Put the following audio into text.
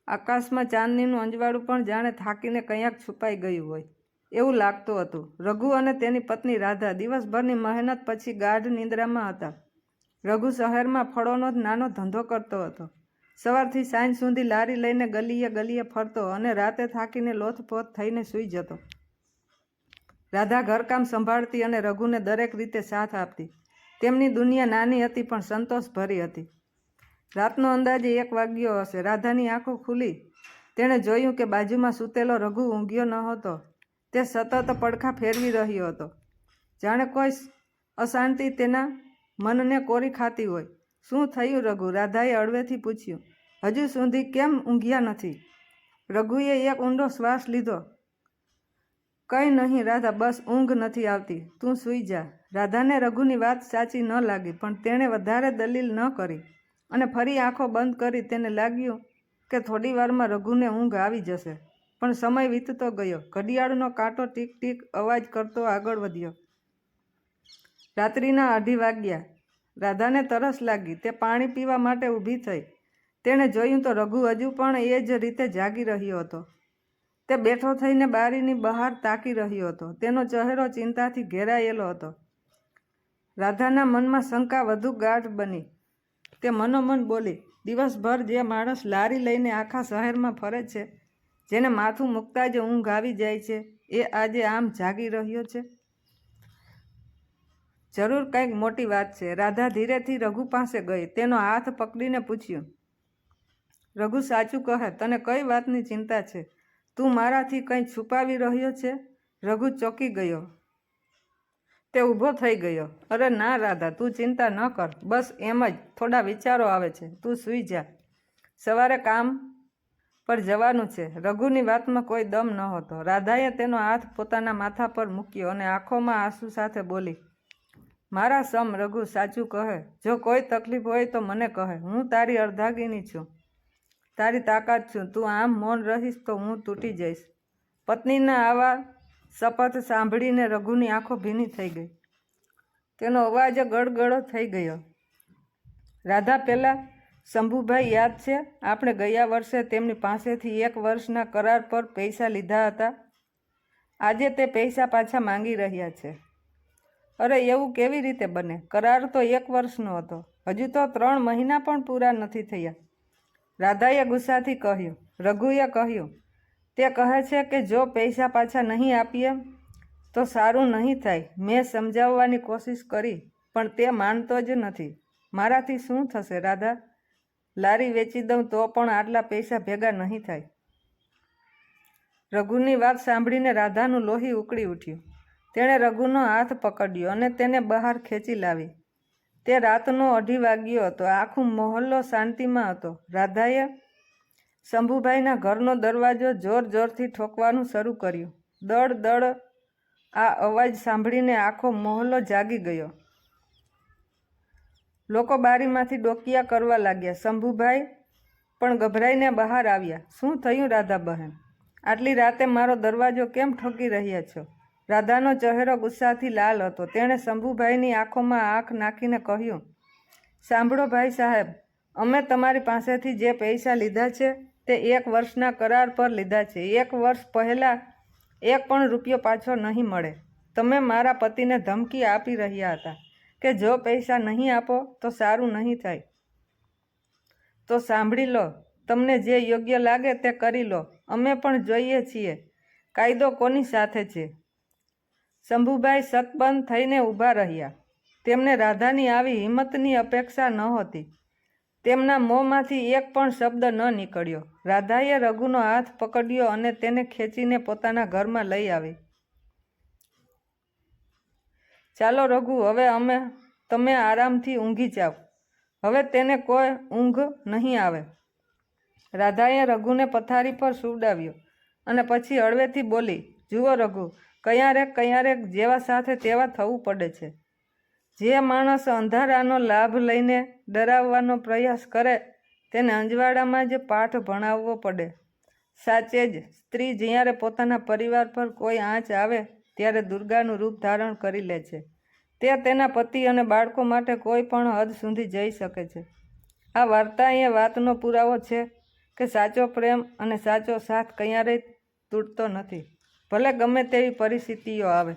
આકાશમાં ચાંદનીનું અંજવાળું પણ જાણે થાકીને કંઈક છુપાઈ ગયું હોય એવું લાગતું હતું. રઘુ અને તેની પત્ની રાધા દિવસભરની મહેનત પછી ગાઢ નિંદ્રામાં હતા. રઘુ શહેરમાં ફળોનો નાનો ધંધો કરતો હતો. સવારથી સાંજ સુધી લારી લઈને ગલીએ ગલીએ ફરતો અને રાતે થાકીને લોથપોથ થઈને સૂઈ જતો. રાધા ઘરકામ સંભાળતી અને રઘુને દરેક રીતે સાથ આપતી. તેમની દુનિયા નાની હતી પણ સંતોષભરી હતી. રાતનો અંદાજે 1 વાગ્યો હશે. રાધાની આંખો ખુલી. તેણે જોયું કે બાજુમાં સૂતેલો રઘુ ઊંઘ્યો ન હતો. તે સતત પડખા ફેરવી રહ્યો હતો, જાણે કોઈ અશાંતિ તેના મનને કોરી ખાતી હોય. શું થયું રઘુ? રાધાએ હળવેથી પૂછ્યું. હજુ સુધી કેમ ઊંઘ્યા નથી? રઘુએ એક ઊંડો શ્વાસ લીધો. કંઈ નહીં રાધા, બસ ઊંઘ નથી આવતી. તું સૂઈ જા. રાધાને રઘુની વાત સાચી ન લાગી પણ તેણે વધારે દલીલ ન કરી અને ફરી આંખો બંધ કરી. તેને લાગ્યું કે થોડી વારમાં રઘુને ઊંઘ આવી જશે. પણ સમય વીતતો ગયો. ઘડિયાળનો કાંટો ટીક ટીક અવાજ કરતો આગળ વધ્યો. રાત્રિના 2:30 વાગ્યા. રાધાને તરસ લાગી. તે પાણી પીવા માટે ઊભી થઈ. તેણે જોયું તો રઘુ હજુ પણ એ જ રીતે જાગી રહ્યો હતો. તે બેઠો થઈને બારીની બહાર તાકી રહ્યો હતો. તેનો ચહેરો ચિંતાથી ઘેરાયેલો હતો. રાધાના મનમાં શંકા વધુ ગાઢ બની. તે મનોમન બોલી, દિવસભર જે માણસ લારી લઈને આખા શહેરમાં ફરે છે, જેને માથું મૂકતા જ ઊંઘ આવી જાય છે, એ આજે આમ જાગી રહ્યો છે. જરૂર કંઈક મોટી વાત છે. રાધા ધીરેથી રઘુ પાસે ગઈ. તેનો હાથ પકડીને પૂછ્યું, રઘુ સાચું કહે, તને કઈ વાતની ચિંતા છે? તું મારાથી કંઈ છુપાવી રહ્યો છે? રઘુ ચોંકી ગયો. તે ઊભો થઈ ગયો. અરે ના રાધા, તું ચિંતા ન કર. બસ એમ જ થોડા વિચારો આવે છે. તું સૂઈ જા. સવારે કામ પર જવાનું છે. રઘુની વાતમાં કોઈ દમ નહોતો. રાધાએ તેનો હાથ પોતાના માથા પર મૂક્યો અને આંખોમાં આંસુ સાથે બોલી, મારા સમ રઘુ, સાચું કહે. જો કોઈ તકલીફ હોય તો મને કહે. હું તારી અર્ધાંગીની છું, તારી તાકાત છું. તું આમ મૌન રહીશ તો હું તૂટી જઈશ. પત્નીના આવા શપથ સાંભળીને રઘુની આંખો ભીની થઈ ગઈ. તેનો અવાજ ગળગળો થઈ ગયો. રાધા, પેલા શંભુભાઈ યાદ છે? આપણે ગયા વર્ષે તેમની પાસેથી 1 વર્ષના કરાર પર પૈસા લીધા હતા. આજે તે પૈસા પાછા માંગી રહ્યા છે. અરે એવું કેવી રીતે બને? કરાર તો 1 વર્ષનો હતો. હજુ તો 3 મહિના પણ પૂરા નથી થયા. રાધાએ ગુસ્સાથી કહ્યું. રઘુએ કહ્યું, તે કહે છે કે જો પૈસા પાછા નહીં આપીએ તો સારું નહીં થાય. મેં સમજાવવાની કોશિશ કરી પણ તે માનતો જ નથી. મારાથી શું થશે રાધા? લારી વેચી દઉં તો પણ આટલા પૈસા ભેગા નહીં થાય. રઘુની વાત સાંભળીને રાધાનું લોહી ઉકળી ઉઠ્યું. તેણે રઘુનો હાથ પકડ્યો અને તેને બહાર ખેંચી લાવી. તે રાતનો 2:30 વાગ્યો હતો. આખો મહોલ્લો શાંતિમાં હતો. રાધાએ શંભુભાઈના ઘરનો દરવાજો જોર જોરથી ઠોકવાનું શરૂ કર્યું. દડ દડ. આ અવાજ સાંભળીને આખો મહોલ્લો જાગી ગયો. લોકો બારીમાંથી ડોકિયા કરવા લાગ્યા. શંભુભાઈ પણ ગભરાઈને બહાર આવ્યા. શું થયું રાધા બહેન? આટલી રાતે મારો દરવાજો કેમ ઠોકી રહ્યા છો? રાધાનો ચહેરો ગુસ્સાથી લાલ હતો. તેણે શંભુભાઈની આંખોમાં આંખ નાખીને કહ્યું, સાંભળો ભાઈ સાહેબ, અમે તમારી પાસેથી જે પૈસા લીધા છે તે 1 વર્ષના કરાર પર લીધા છે. 1 વર્ષ પહેલાં 1 પણ રૂપિયો પાછો નહીં મળે. તમે મારા પતિને ધમકી આપી રહ્યા હતા કે જો પૈસા નહીં આપો તો સારું નહીં થાય. તો સાંભળી લો, તમને જે યોગ્ય લાગે તે કરી લો. અમે પણ જોઈએ છીએ કાયદો કોની સાથે છે. શંભુભાઈ સતબંધ થઈને ઊભા રહ્યા. તેમને રાધાની આવી હિંમતની અપેક્ષા નહોતી. તેમના મોંમાંથી એક પણ શબ્દ ન નીકળ્યો. રાધાએ રઘુનો હાથ પકડ્યો અને તેને ખેંચીને પોતાના ઘરમાં લઈ આવી. ચાલો રઘુ, હવે તમે આરામથી ઊંઘી જાઓ. હવે તેને કોઈ ઊંઘ નહીં આવે. રાધાએ રઘુને પથારી પર સુવડાવ્યો અને પછી હળવેથી બોલી, જુઓ રઘુ, ક્યારેક જેવા સાથે તેવા થવું પડે છે. જે માણસ અંધારાનો લાભ લઈને ડરાવવાનો પ્રયાસ કરે તેને અંજવાળામાં જ પાઠ ભણાવવો પડે. સાચે જ સ્ત્રી જ્યારે પોતાના પરિવાર પર કોઈ આંચ આવે ત્યારે દુર્ગાનું રૂપ ધારણ કરી લે છે. તે તેના પતિ અને બાળકો માટે કોઈ પણ હદ સુધી જઈ શકે છે. આ વાર્તા એ વાતનો પુરાવો છે કે સાચો પ્રેમ અને સાચો સાથ ક્યારેય તૂટતો નથી, ભલે ગમે તેવી પરિસ્થિતિઓ આવે.